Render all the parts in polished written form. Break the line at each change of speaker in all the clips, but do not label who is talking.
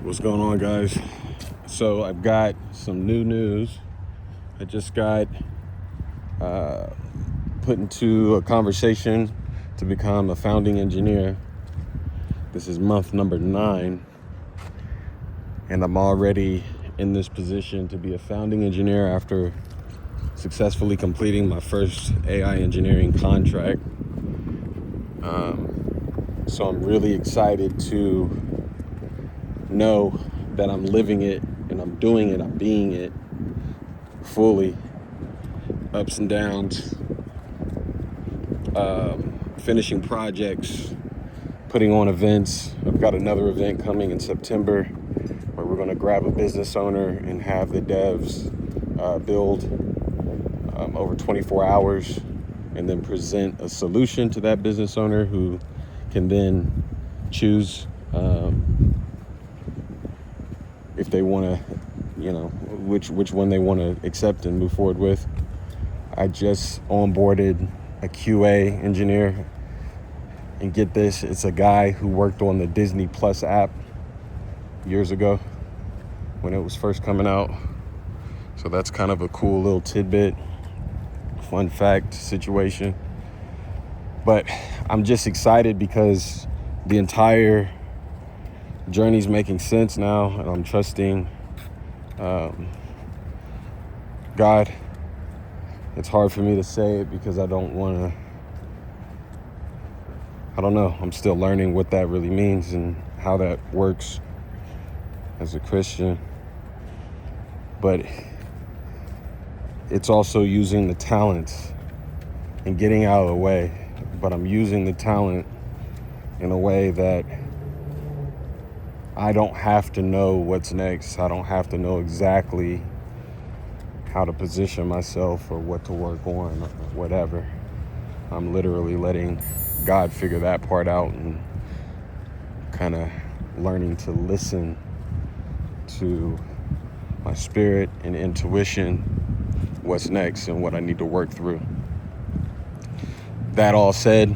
What's going on, guys? So I've got some new news. I just got put into a conversation to become a founding engineer. This is month number 9, and I'm already in this position to be a founding engineer after successfully completing my first AI engineering contract. So I'm really excited to know that I'm living it and I'm doing it, I'm being it fully, ups and downs, finishing projects, putting on events. I've got another event coming in September where we're going to grab a business owner and have the devs build over 24 hours and then present a solution to that business owner who can then choose if they want to, which one they want to accept and move forward with. I just onboarded a QA engineer, and get this, it's a guy who worked on the Disney Plus app years ago when it was first coming out. So that's kind of a cool little tidbit, fun fact situation. But I'm just excited because the entire journey's making sense now, and I'm trusting God. It's hard for me to say it because I don't know. I'm still learning what that really means and how that works as a Christian. But it's also using the talents and getting out of the way. But I'm using the talent in a way that I don't have to know what's next. I don't have to know exactly how to position myself or what to work on or whatever. I'm literally letting God figure that part out and kind of learning to listen to my spirit and intuition, what's next and what I need to work through. That all said,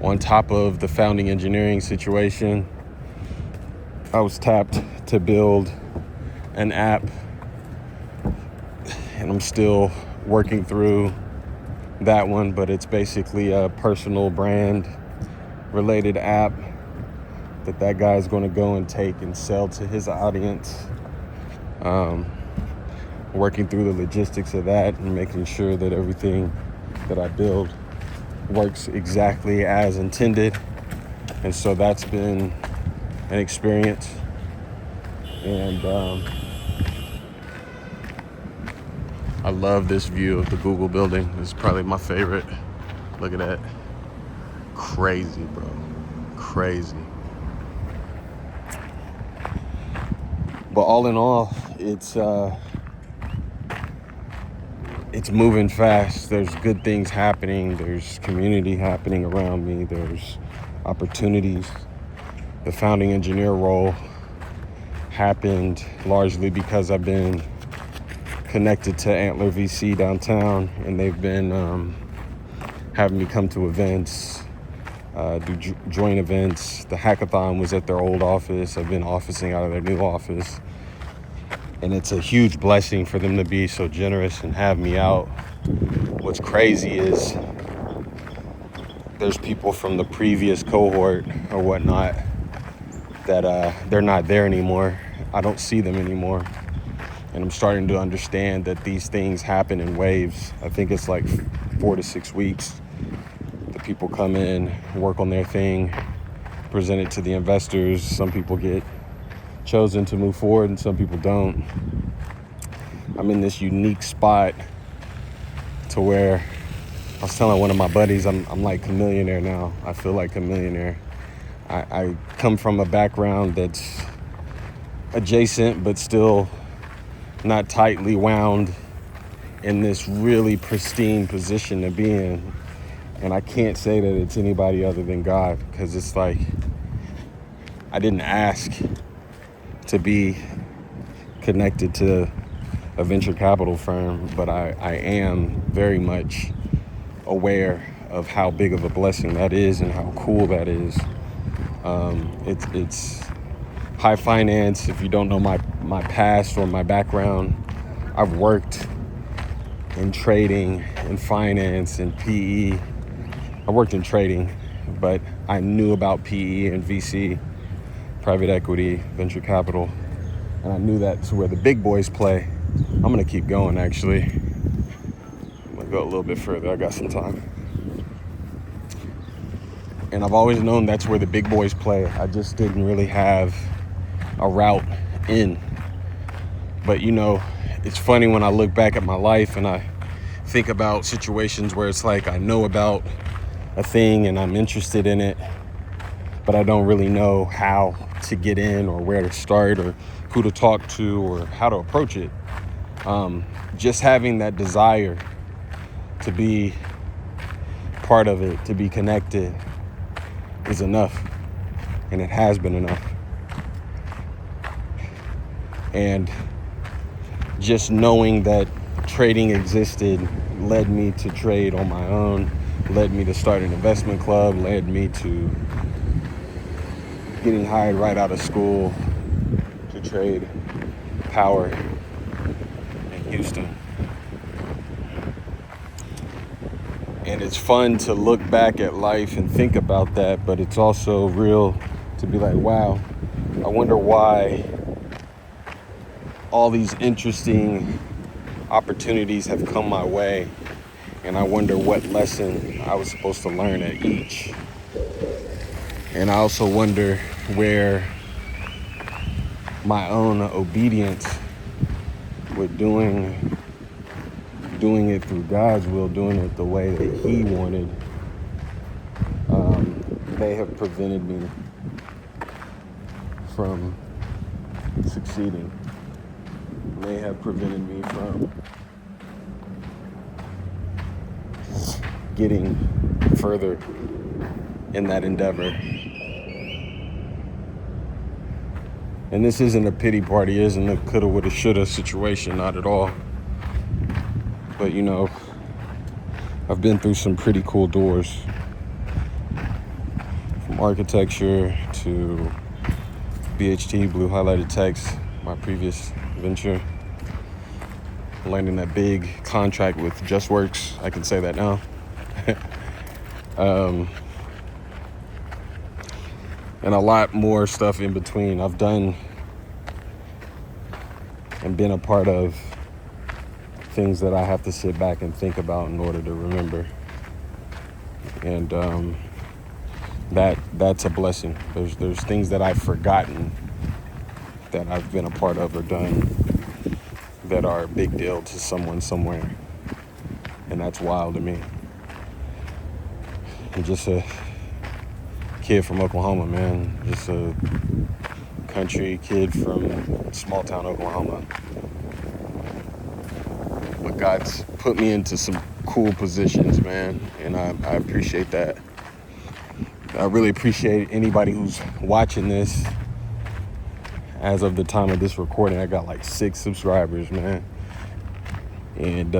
on top of the founding engineering situation, I was tapped to build an app, and I'm still working through that one, but it's basically a personal brand related app that guy's going to go and take and sell to his audience. Working through the logistics of that and making sure that everything that I build works exactly as intended. And so that's been an experience. And I love this view of the Google building. It's probably my favorite. Look at that. Crazy, bro. Crazy. But all in all, it's moving fast. There's good things happening. There's community happening around me. There's opportunities. The founding engineer role happened largely because I've been connected to Antler VC downtown, and they've been having me come to events, do joint events. The hackathon was at their old office. I've been officing out of their new office. And it's a huge blessing for them to be so generous and have me out. What's crazy is there's people from the previous cohort or whatnot that they're not there anymore. I don't see them anymore. And I'm starting to understand that these things happen in waves. I think it's like 4 to 6 weeks. The people come in, work on their thing, present it to the investors. Some people get chosen to move forward and some people don't. I'm in this unique spot to where I was telling one of my buddies I'm like a millionaire now. I feel like a millionaire. I come from a background that's adjacent but still not tightly wound in this really pristine position to be in. And I can't say that it's anybody other than God, because it's like I didn't ask to be connected to a venture capital firm, but I am very much aware of how big of a blessing that is and how cool that is. It's high finance. If you don't know my past or my background, I've worked in trading, in finance, in PE. I worked in trading, but I knew about PE and VC, private equity, venture capital, and I knew that's where the big boys play. I'm gonna keep going, actually. I'm gonna go a little bit further. I got some time. And I've always known that's where the big boys play. I just didn't really have a route in. But you know, it's funny when I look back at my life and I think about situations where it's like I know about a thing and I'm interested in it, but I don't really know how to get in or where to start or who to talk to or how to approach it. Just having that desire to be part of it, to be connected, is enough, and it has been enough. And just knowing that trading existed led me to trade on my own, led me to start an investment club, led me to getting hired right out of school to trade power in Houston. And it's fun to look back at life and think about that, but it's also real to be like, wow, I wonder why all these interesting opportunities have come my way, and I wonder what lesson I was supposed to learn at each. And I also wonder where my own obedience with doing it through God's will, doing it the way that He wanted, may have prevented me from succeeding, may have prevented me from getting further in that endeavor. And this isn't a pity party, isn't a coulda, woulda, shoulda situation, not at all. But you know, I've been through some pretty cool doors, from architecture to BHT, Blue Highlighted Text, my previous venture, landing that big contract with JustWorks. I can say that now. And a lot more stuff in between. I've done and been a part of things that I have to sit back and think about in order to remember. And that's a blessing. There's things that I've forgotten that I've been a part of or done that are a big deal to someone somewhere. And that's wild to me. I'm just a kid from Oklahoma, man. Just a country kid from small town Oklahoma. But God's put me into some cool positions, man. And I appreciate that. I really appreciate anybody who's watching this. As of the time of this recording, I got like 6 subscribers, man. And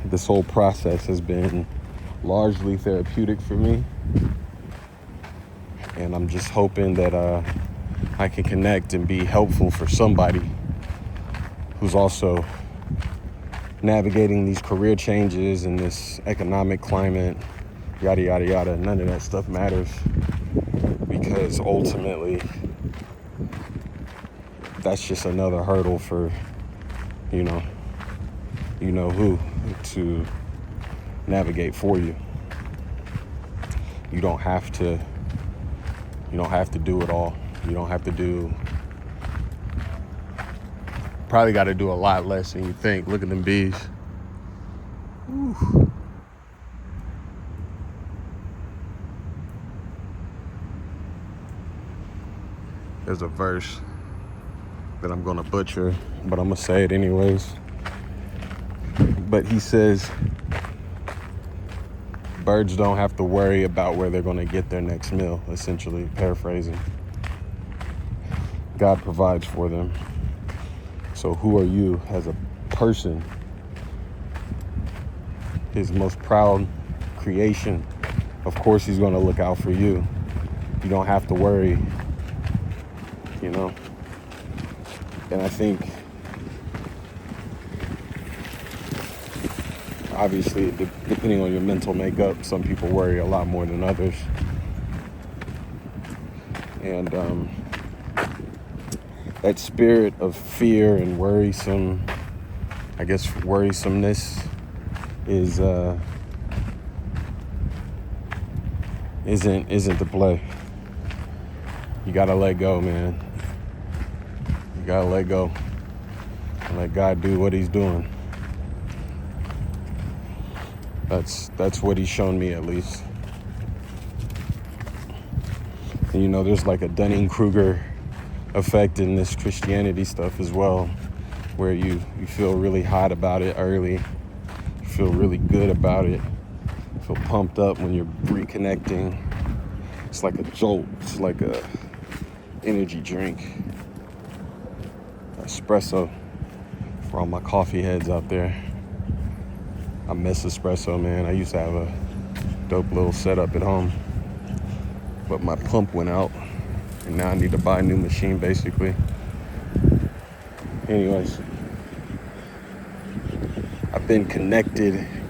this whole process has been largely therapeutic for me. And I'm just hoping that I can connect and be helpful for somebody who's also navigating these career changes and this economic climate, yada, yada, yada. None of that stuff matters, because ultimately that's just another hurdle for, you know who to navigate for you. You don't have to do it all. You don't have to do, probably got to do a lot less than you think. Look at them bees. Whew. There's a verse that I'm gonna butcher, but I'm gonna say it anyways. But he says, birds don't have to worry about where they're gonna get their next meal, essentially, paraphrasing. God provides for them. So who are you as a person? His most proud creation. Of course he's gonna look out for you. You don't have to worry, And I think, obviously, depending on your mental makeup, some people worry a lot more than others. And that spirit of fear and worrisomeness is isn't the play. You gotta let go, man. You gotta let go and let God do what he's doing. That's what he's shown me, at least. And, you know, there's like a Dunning-Kruger effect in this Christianity stuff as well, where you feel really hot about it early, you feel really good about it, you feel pumped up when you're reconnecting. It's like a jolt. It's like a energy drink. Espresso for all my coffee heads out there. I miss espresso, man. I used to have a dope little setup at home, but my pump went out, and now I need to buy a new machine, basically. Anyways, I've been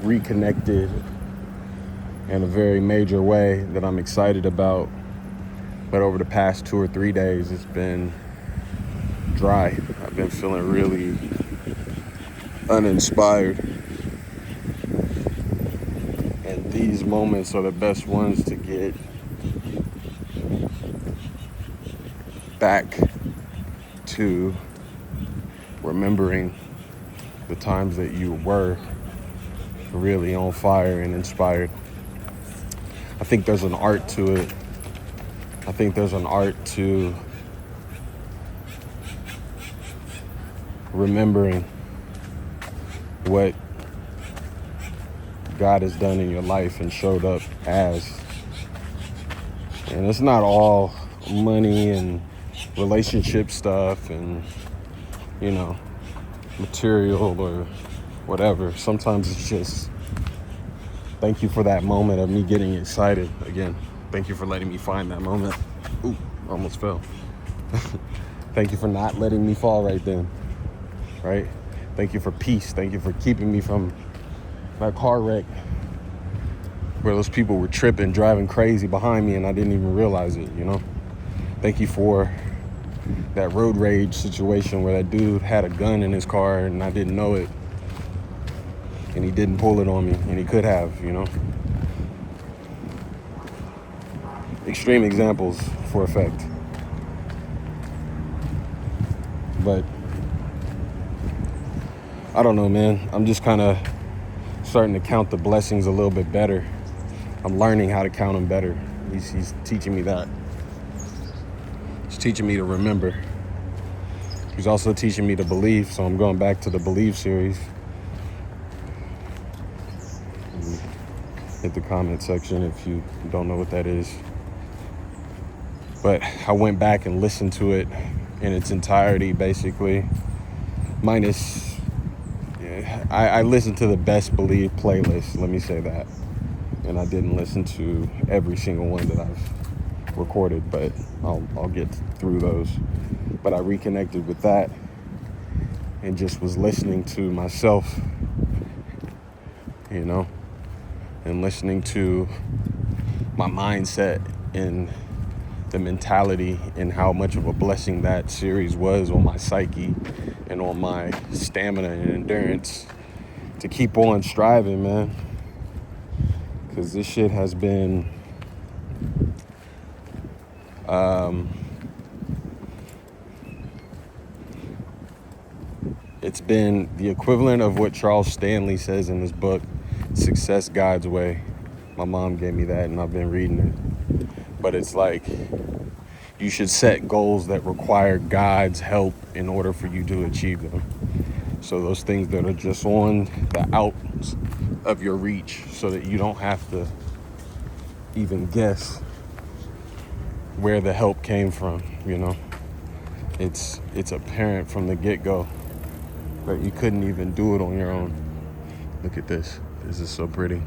reconnected in a very major way that I'm excited about. But over the past 2 or 3 days, it's been dry. I've been feeling really uninspired. And these moments are the best ones to get back to remembering the times that you were really on fire and inspired. I think there's an art to it. I think there's an art to remembering what God has done in your life and showed up as. And it's not all money and relationship stuff and, you know, material or whatever. Sometimes it's just, thank you for that moment of me getting excited again. Thank you for letting me find that moment. Ooh, almost fell. Thank you for not letting me fall right then, right? Thank you for peace. Thank you for keeping me from that car wreck where those people were tripping, driving crazy behind me, and I didn't even realize it, you know? Thank you for that road rage situation where that dude had a gun in his car and I didn't know it, and he didn't pull it on me, and he could have, you know? Extreme examples for effect. But I don't know, man. I'm just kind of starting to count the blessings a little bit better. I'm learning how to count them better. He's teaching me that. He's teaching me to remember. He's also teaching me to believe, so I'm going back to the Believe series. Hit the comment section if you don't know what that is. But I went back and listened to it in its entirety, basically. Minus, I listened to the Best Believe playlist, let me say that. And I didn't listen to every single one that I've recorded, but I'll get through those. But I reconnected with that and just was listening to myself, you know, and listening to my mindset and the mentality and how much of a blessing that series was on my psyche and on my stamina and endurance to keep on striving, man. Because this shit has been it's been the equivalent of what Charles Stanley says in his book, Success God's Way. My mom gave me that and I've been reading it. But it's like, you should set goals that require God's help in order for you to achieve them. So those things that are just on the outs of your reach, so that you don't have to even guess where the help came from, you know. It's apparent from the get-go that you couldn't even do it on your own. Look at this. This is so pretty.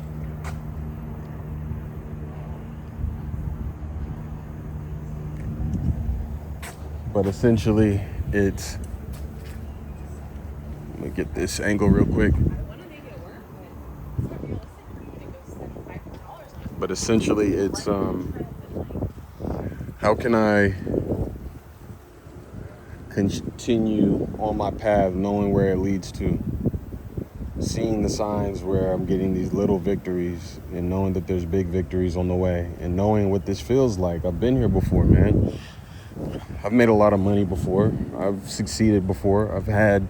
But essentially, it's Let me get this angle real quick. But essentially, it's how can I continue on my path knowing where it leads to, seeing the signs where I'm getting these little victories and knowing that there's big victories on the way, and knowing what this feels like. I've been here before, man. I've made a lot of money before. I've succeeded before. I've had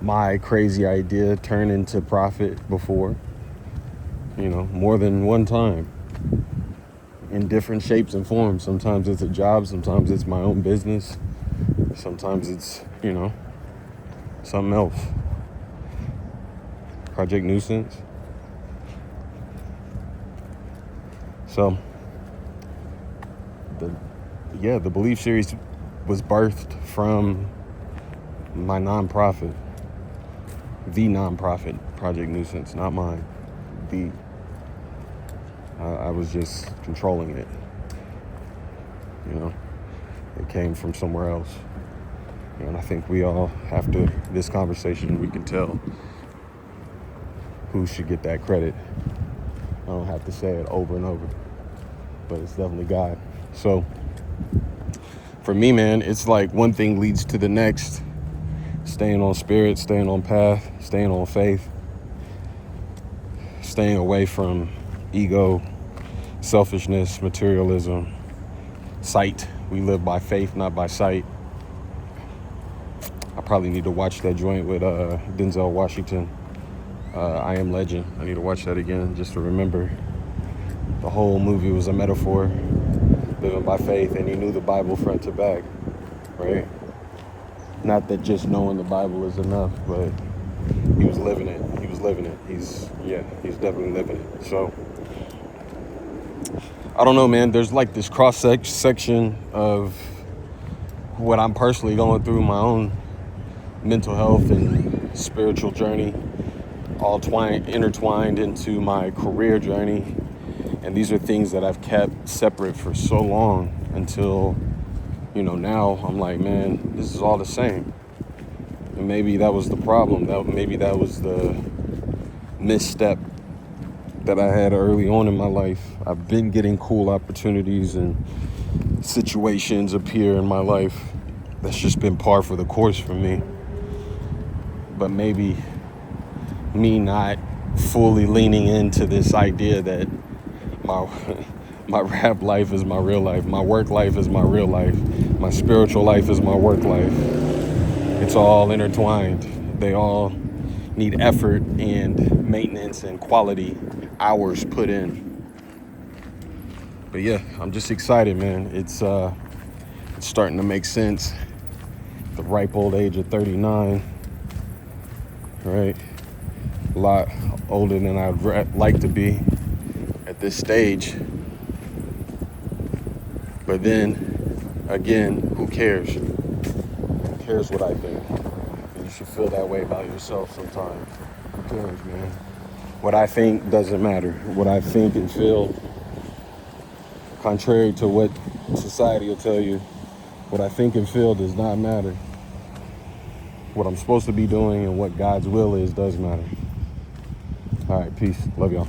my crazy idea turn into profit before, more than one time, in different shapes and forms. Sometimes it's a job, sometimes it's my own business, sometimes it's, something else. Project Nuisance. So, the Belief series was birthed from my nonprofit, the nonprofit, Project Nuisance, not mine. I was just controlling it. It came from somewhere else. And I think we all, after this conversation, we can tell who should get that credit. I don't have to say it over and over, but it's definitely God. So for me, man, it's like one thing leads to the next. Staying on spirit, staying on path, staying on faith, staying away from ego, selfishness, materialism, sight. We live by faith, not by sight. I probably need to watch that joint with Denzel Washington, I Am Legend. I need to watch that again just to remember the whole movie was a metaphor, living by faith, and he knew the Bible front to back, right? Not that just knowing the Bible is enough, but he was living it. He's definitely living it. So, I don't know, man. There's like this cross-section of what I'm personally going through, my own mental health and spiritual journey, all intertwined into my career journey. And these are things that I've kept separate for so long until, now I'm like, man, this is all the same. And maybe that was the problem. Maybe that was the misstep that I had early on in my life. I've been getting cool opportunities and situations appear in my life. That's just been par for the course for me. But maybe me not fully leaning into this idea that my rap life is my real life, my work life is my real life, my spiritual life is my work life. It's all intertwined. They all need effort and maintenance and quality hours put in. But yeah, I'm just excited, man. It's starting to make sense. The ripe old age of 39, right? A lot older than I'd like to be at this stage. But then, again, who cares? Who cares what I think? You should feel that way about yourself sometimes. Who cares, man? What I think doesn't matter. What I think and feel, contrary to what society will tell you, what I think and feel does not matter. What I'm supposed to be doing and what God's will is does matter. All right, peace. Love y'all.